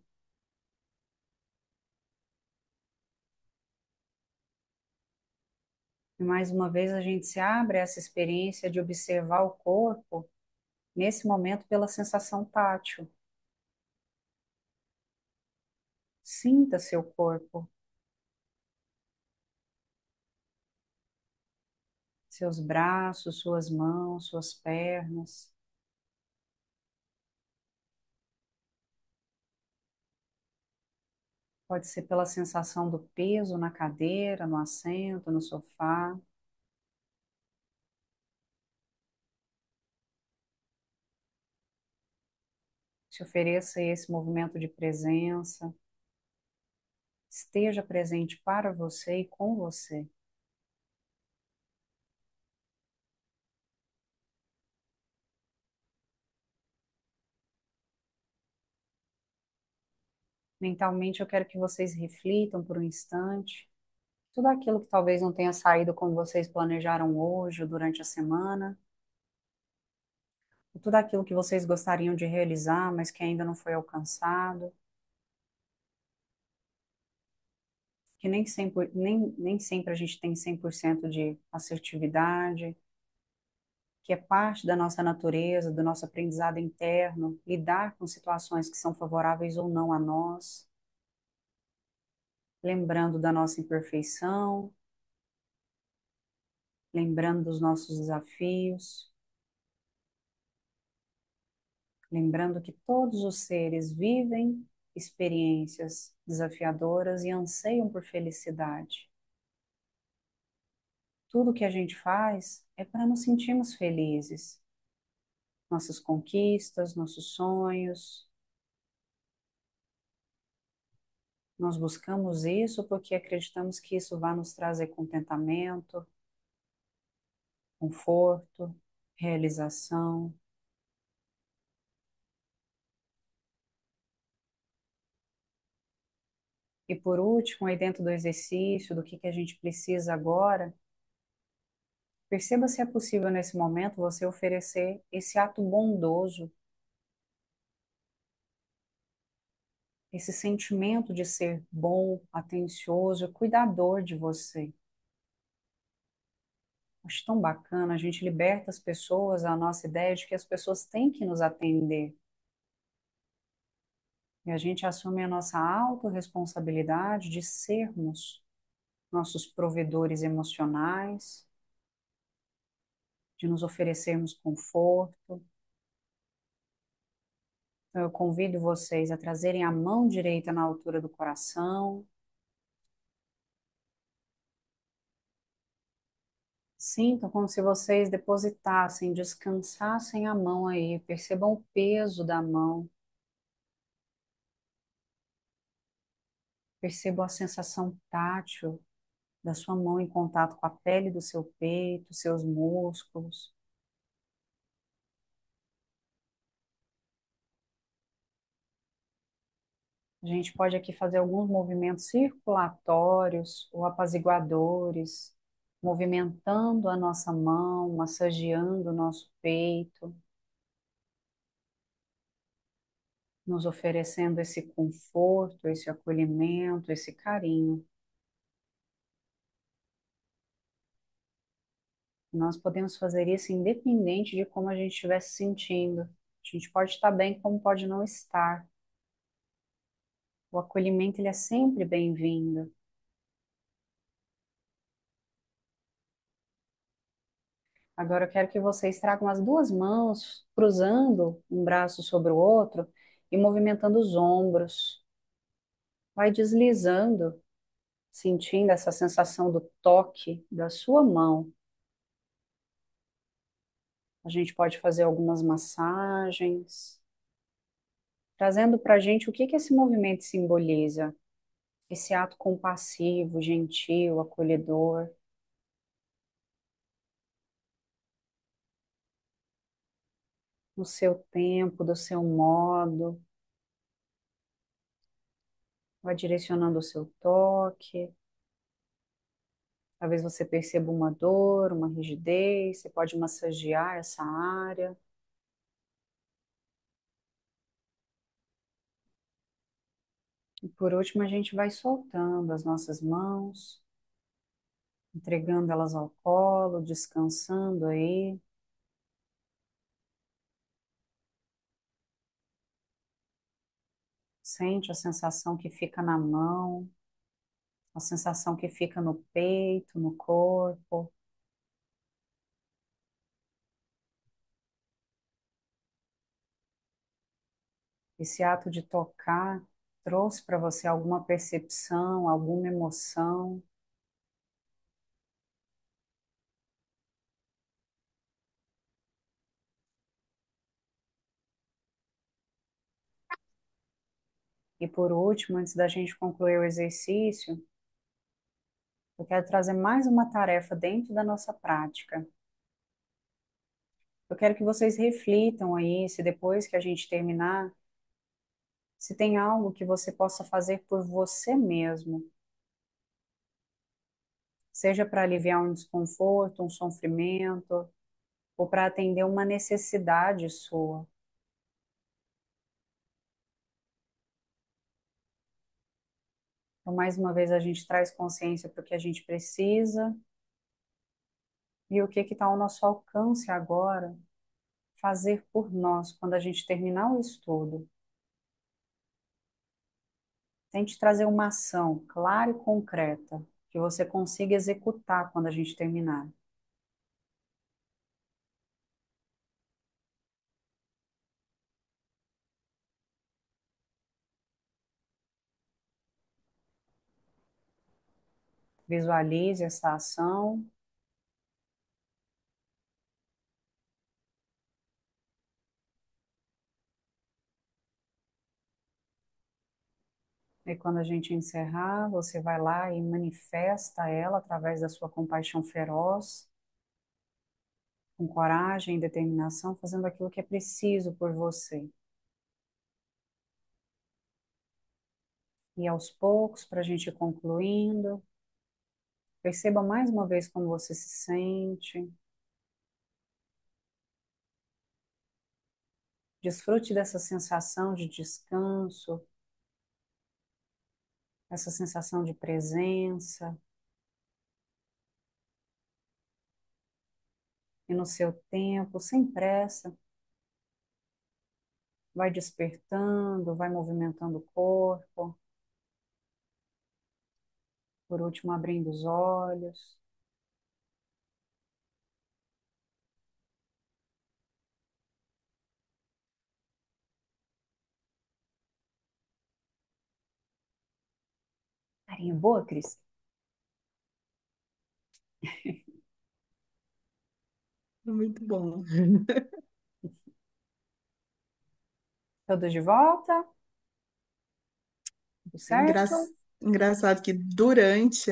E mais uma vez a gente se abre a essa experiência de observar o corpo, nesse momento, pela sensação tátil. Sinta seu corpo, seus braços, suas mãos, suas pernas. Pode ser pela sensação do peso na cadeira, no assento, no sofá. Se ofereça esse movimento de presença. Esteja presente para você e com você. Mentalmente, eu quero que vocês reflitam por um instante. Tudo aquilo que talvez não tenha saído como vocês planejaram hoje ou durante a semana. Tudo aquilo que vocês gostariam de realizar, mas que ainda não foi alcançado. Que nem sempre a gente tem 100% de assertividade, que é parte da nossa natureza, do nosso aprendizado interno, lidar com situações que são favoráveis ou não a nós, lembrando da nossa imperfeição, lembrando dos nossos desafios, lembrando que todos os seres vivem experiências desafiadoras e anseiam por felicidade. Tudo que a gente faz é para nos sentirmos felizes. Nossas conquistas, nossos sonhos. Nós buscamos isso porque acreditamos que isso vai nos trazer contentamento, conforto, realização. E por último, aí dentro do exercício, do que a gente precisa agora, perceba se é possível nesse momento você oferecer esse ato bondoso, esse sentimento de ser bom, atencioso, cuidador de você. Acho tão bacana, a gente liberta as pessoas a nossa ideia de que as pessoas têm que nos atender. E a gente assume a nossa autorresponsabilidade de sermos nossos provedores emocionais, de nos oferecermos conforto. Então, eu convido vocês a trazerem a mão direita na altura do coração. Sintam como se vocês depositassem, descansassem a mão aí, percebam o peso da mão, percebam a sensação tátil da sua mão em contato com a pele do seu peito, seus músculos. A gente pode aqui fazer alguns movimentos circulatórios ou apaziguadores, movimentando a nossa mão, massageando o nosso peito, nos oferecendo esse conforto, esse acolhimento, esse carinho. Nós podemos fazer isso independente de como a gente estiver se sentindo. A gente pode estar bem, como pode não estar. O acolhimento, ele é sempre bem-vindo. Agora eu quero que vocês tragam as duas mãos, cruzando um braço sobre o outro e movimentando os ombros. Vai deslizando, sentindo essa sensação do toque da sua mão. A gente pode fazer algumas massagens, trazendo para a gente o que que esse movimento simboliza. Esse ato compassivo, gentil, acolhedor, no seu tempo, do seu modo, vai direcionando o seu toque. Talvez você perceba uma dor, uma rigidez, você pode massagear essa área. E por último, a gente vai soltando as nossas mãos, entregando elas ao colo, descansando aí. Sente a sensação que fica na mão, a sensação que fica no peito, no corpo. Esse ato de tocar trouxe para você alguma percepção, alguma emoção? E por último, antes da gente concluir o exercício, eu quero trazer mais uma tarefa dentro da nossa prática. Eu quero que vocês reflitam aí, se depois que a gente terminar, se tem algo que você possa fazer por você mesmo, seja para aliviar um desconforto, um sofrimento, ou para atender uma necessidade sua. Então, mais uma vez, a gente traz consciência para o que a gente precisa e o que está ao nosso alcance agora fazer por nós quando a gente terminar o estudo. Tente trazer uma ação clara e concreta que você consiga executar quando a gente terminar. Visualize essa ação e quando a gente encerrar, você vai lá e manifesta ela através da sua compaixão feroz, com coragem e determinação, fazendo aquilo que é preciso por você. E aos poucos, para a gente ir concluindo, perceba mais uma vez como você se sente. Desfrute dessa sensação de descanso, essa sensação de presença. E no seu tempo, sem pressa, vai despertando, vai movimentando o corpo. Por último, abrindo os olhos. Carinha boa, Cris? Muito bom. Todos de volta? Tudo Engra- certo? Engraçado que durante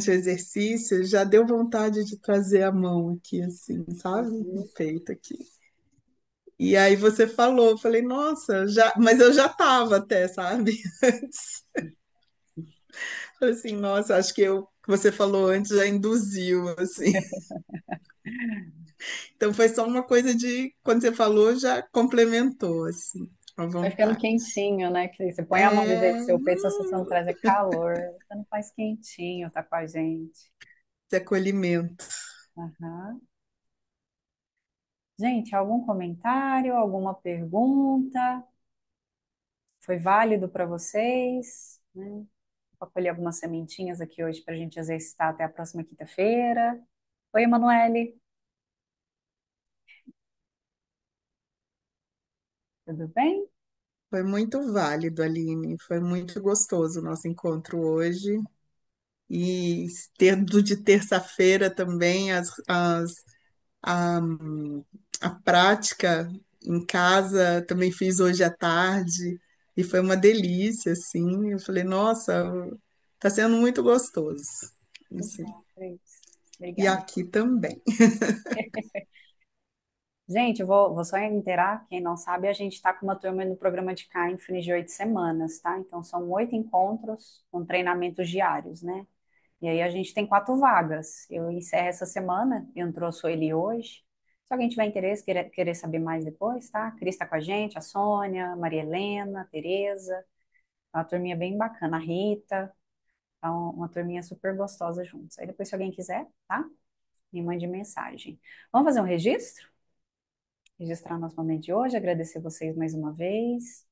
o exercício já deu vontade de trazer a mão aqui, assim, sabe? No Uhum. peito aqui. E aí você falou, eu falei, nossa, já, mas eu já tava até, sabe? Antes. Falei assim, nossa, acho que o que você falou antes já induziu, assim. Então foi só uma coisa de, quando você falou, já complementou, assim, a Vai ficando vontade. quentinho, né, Cris? Você põe a mãozinha do É, seu peito, a sensação traz é calor. Você não faz quentinho, tá com a gente. esse acolhimento. Aham. Gente, algum comentário, alguma pergunta? Foi válido para vocês? Né? Vou colher algumas sementinhas aqui hoje para a gente exercitar até a próxima quinta-feira. Oi, Emanuele, tudo bem? Foi muito válido, Aline. Foi muito gostoso o nosso encontro hoje. E tendo de terça-feira também a, a prática em casa, também fiz hoje à tarde. E foi uma delícia, assim. Eu falei, nossa, tá sendo muito gostoso. Que Assim. bom, Cris. E Obrigada. aqui também. Gente, eu vou só inteirar, quem não sabe, a gente está com uma turma no programa de Kindness de 8 semanas, tá? Então, são 8 encontros com treinamentos diários, né? E aí a gente tem 4 vagas. Eu encerro essa semana, entrou a Sueli hoje. Se alguém tiver interesse, querer saber mais depois, tá? A Cris está com a gente, a Sônia, a Maria Helena, a Tereza, é uma turminha bem bacana, a Rita, então uma turminha super gostosa juntos. Aí depois, se alguém quiser, tá? Me mande mensagem. Vamos fazer um registro? Registrar nosso momento de hoje, agradecer vocês mais uma vez.